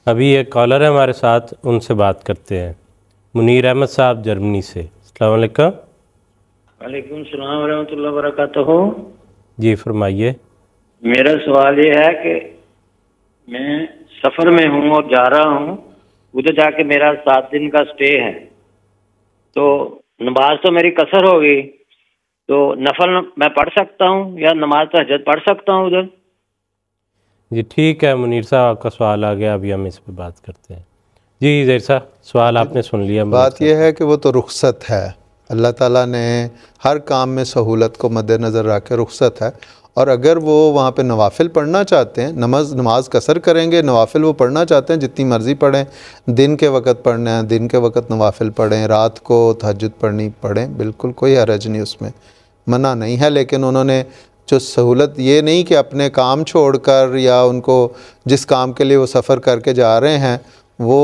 ابھی ایک کالر ہے ہمارے ساتھ، ان سے بات کرتے ہیں۔ منیر احمد صاحب جرمنی سے، السلام علیکم۔ وعلیکم السلام ورحمۃ اللہ وبرکاتہ۔ جی فرمائیے۔ میرا سوال یہ ہے کہ میں سفر میں ہوں اور جا رہا ہوں، ادھر جا کے میرا 7 دن کا سٹے ہے، تو نماز تو میری قصر ہوگی، تو نفل میں پڑھ سکتا ہوں یا نماز تہجد پڑھ سکتا ہوں ادھر؟ جی ٹھیک ہے منیر صاحب، آپ کا سوال آ گیا، ابھی ہم اس پہ بات کرتے ہیں۔ جی زہیر صاحب، سوال آپ نے سن لیا۔ بات یہ ہے کہ وہ تو رخصت ہے، اللہ تعالیٰ نے ہر کام میں سہولت کو مد نظر رکھ کے رخصت ہے، اور اگر وہ وہاں پہ نوافل پڑھنا چاہتے ہیں، نماز قصر کریں گے، نوافل وہ پڑھنا چاہتے ہیں جتنی مرضی پڑھیں، دن کے وقت پڑھنا ہے دن کے وقت نوافل پڑھیں، رات کو تہجد پڑھیں، بالکل کوئی حرج نہیں، اس میں منع نہیں ہے۔ لیکن انہوں نے جو سہولت یہ نہیں کہ اپنے کام چھوڑ کر یا ان کو جس کام کے لیے وہ سفر کر کے جا رہے ہیں وہ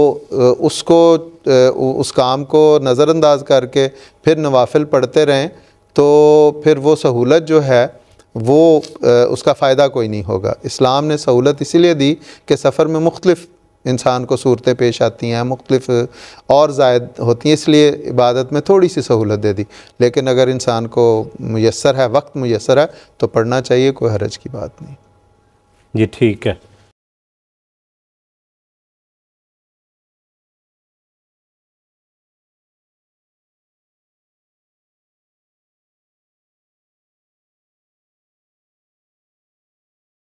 اس کام کو نظر انداز کر کے پھر نوافل پڑھتے رہیں، تو پھر وہ سہولت جو ہے وہ اس کا فائدہ کوئی نہیں ہوگا۔ اسلام نے سہولت اسی لیے دی کہ سفر میں مختلف انسان کو صورتیں پیش آتی ہیں، مختلف اور زائد ہوتی ہیں، اس لیے عبادت میں تھوڑی سی سہولت دے دی، لیکن اگر انسان کو میسر ہے، وقت میسر ہے تو پڑھنا چاہیے، کوئی حرج کی بات نہیں۔ جی ٹھیک ہے۔